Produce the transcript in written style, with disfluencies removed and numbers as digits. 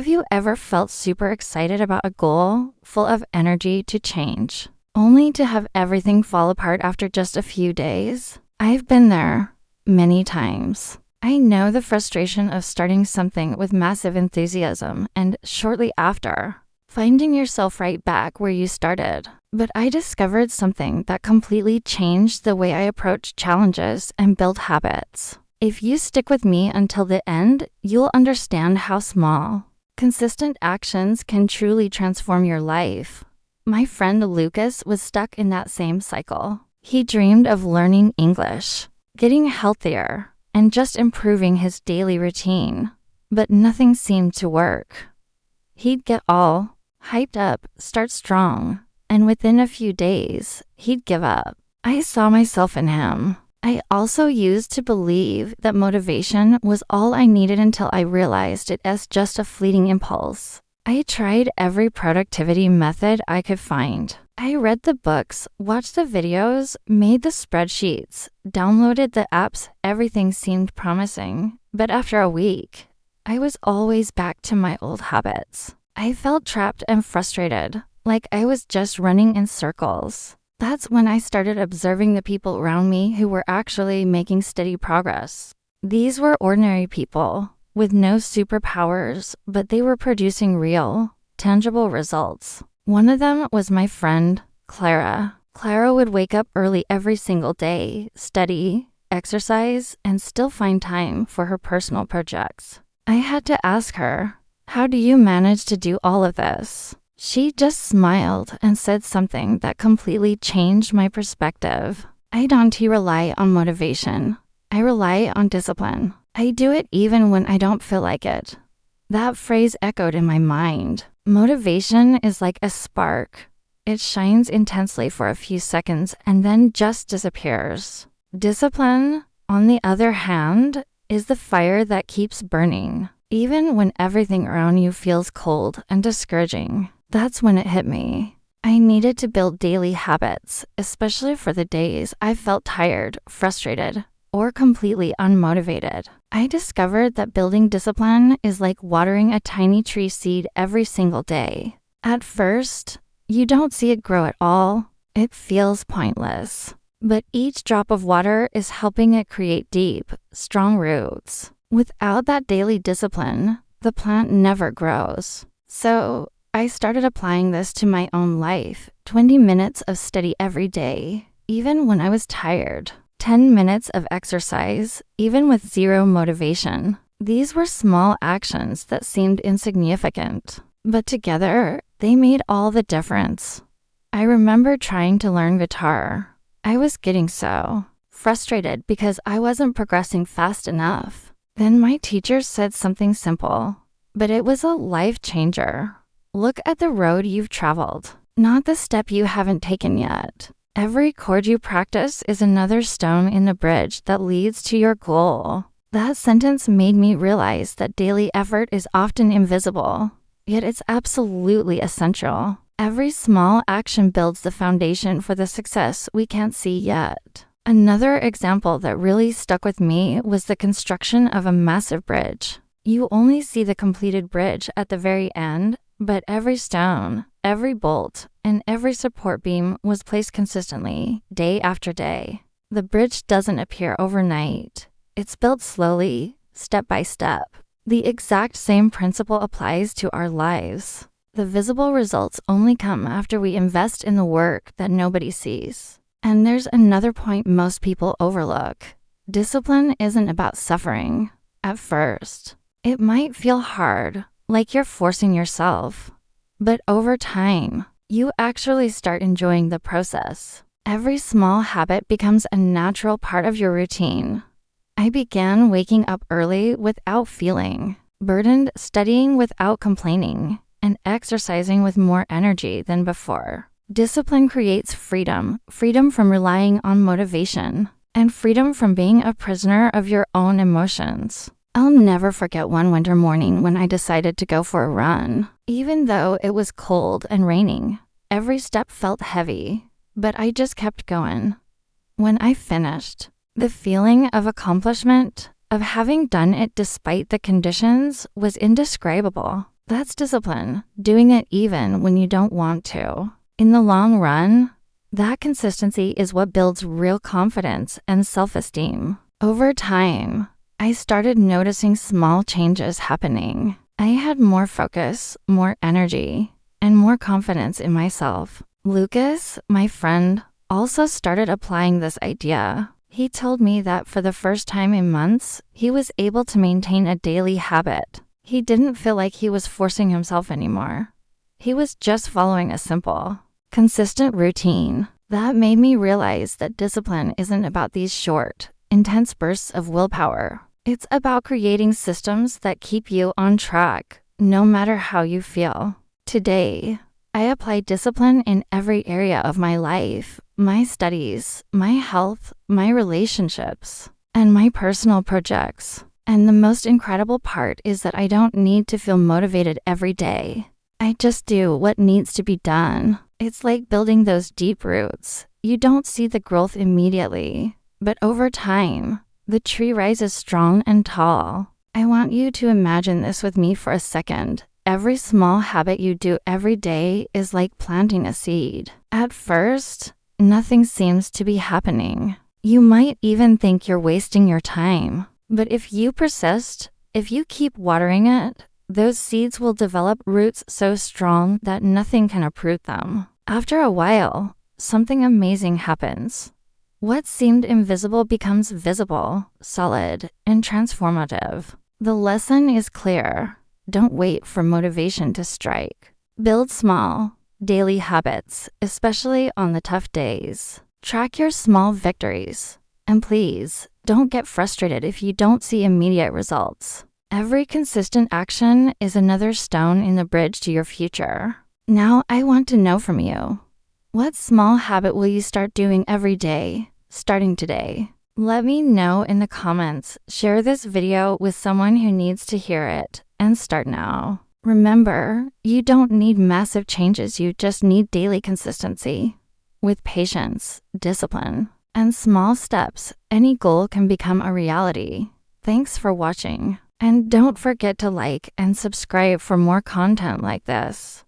Have you ever felt super excited about a goal, full of energy to change, only to have everything fall apart after just a few days? I've been there many times. I know the frustration of starting something with massive enthusiasm and shortly after, finding yourself right back where you started. But I discovered something that completely changed the way I approach challenges and build habits. If you stick with me until the end, you'll understand how small, consistent actions can truly transform your life. My friend Lucas was stuck in that same cycle. He dreamed of learning English, getting healthier, and just improving his daily routine. But nothing seemed to work. He'd get all hyped up, start strong, and within a few days, he'd give up. I saw myself in him. I also used to believe that motivation was all I needed until I realized it as just a fleeting impulse. I tried every productivity method I could find. I read the books, watched the videos, made the spreadsheets, downloaded the apps. Everything seemed promising. But after a week, I was always back to my old habits. I felt trapped and frustrated, like I was just running in circles. That's when I started observing the people around me who were actually making steady progress. These were ordinary people with no superpowers, but they were producing real, tangible results. One of them was my friend, Clara. Clara would wake up early every single day, study, exercise, and still find time for her personal projects. I had to ask her, "How do you manage to do all of this?" She just smiled and said something that completely changed my perspective. "I don't rely on motivation. I rely on discipline. I do it even when I don't feel like it." That phrase echoed in my mind. Motivation is like a spark. It shines intensely for a few seconds and then just disappears. Discipline, on the other hand, is the fire that keeps burning, even when everything around you feels cold and discouraging. That's when it hit me. I needed to build daily habits, especially for the days I felt tired, frustrated, or completely unmotivated. I discovered that building discipline is like watering a tiny tree seed every single day. At first, you don't see it grow at all. It feels pointless. But each drop of water is helping it create deep, strong roots. Without that daily discipline, the plant never grows. So, I started applying this to my own life. 20 minutes of study every day, even when I was tired. 10 minutes of exercise, even with zero motivation. These were small actions that seemed insignificant, but together, they made all the difference. I remember trying to learn guitar. I was getting so frustrated because I wasn't progressing fast enough. Then my teacher said something simple, but it was a life changer. Look at the road you've traveled, not the step you haven't taken yet. Every chord you practice is another stone in the bridge that leads to your goal. That sentence made me realize that daily effort is often invisible, yet it's absolutely essential. Every small action builds the foundation for the success we can't see yet. Another example that really stuck with me was the construction of a massive bridge. You only see the completed bridge at the very end, but every stone, every bolt, and every support beam was placed consistently, day after day. The bridge doesn't appear overnight. It's built slowly, step by step. The exact same principle applies to our lives. The visible results only come after we invest in the work that nobody sees. And there's another point most people overlook. Discipline isn't about suffering. At first, it might feel hard, like you're forcing yourself. But over time, you actually start enjoying the process. Every small habit becomes a natural part of your routine. I began waking up early without feeling burdened, studying without complaining, and exercising with more energy than before. Discipline creates freedom, freedom from relying on motivation, and freedom from being a prisoner of your own emotions. I'll never forget one winter morning when I decided to go for a run. Even though it was cold and raining, every step felt heavy, but I just kept going. When I finished, the feeling of accomplishment, of having done it despite the conditions, was indescribable. That's discipline, doing it even when you don't want to. In the long run, that consistency is what builds real confidence and self-esteem. Over time, I started noticing small changes happening. I had more focus, more energy, and more confidence in myself. Lucas, my friend, also started applying this idea. He told me that for the first time in months, he was able to maintain a daily habit. He didn't feel like he was forcing himself anymore. He was just following a simple, consistent routine. That made me realize that discipline isn't about these short, intense bursts of willpower. It's about creating systems that keep you on track, no matter how you feel. Today, I apply discipline in every area of my life, my studies, my health, my relationships, and my personal projects. And the most incredible part is that I don't need to feel motivated every day. I just do what needs to be done. It's like building those deep roots. You don't see the growth immediately, but over time, the tree rises strong and tall. I want you to imagine this with me for a second. Every small habit you do every day is like planting a seed. At first, nothing seems to be happening. You might even think you're wasting your time. But if you persist, if you keep watering it, those seeds will develop roots so strong that nothing can uproot them. After a while, something amazing happens. What seemed invisible becomes visible, solid, and transformative. The lesson is clear. Don't wait for motivation to strike. Build small, daily habits, especially on the tough days. Track your small victories. And please, don't get frustrated if you don't see immediate results. Every consistent action is another stone in the bridge to your future. Now I want to know from you. What small habit will you start doing every day, starting today? Let me know in the comments. Share this video with someone who needs to hear it, and start now. Remember, you don't need massive changes, you just need daily consistency. With patience, discipline, and small steps, any goal can become a reality. Thanks for watching, and don't forget to like and subscribe for more content like this.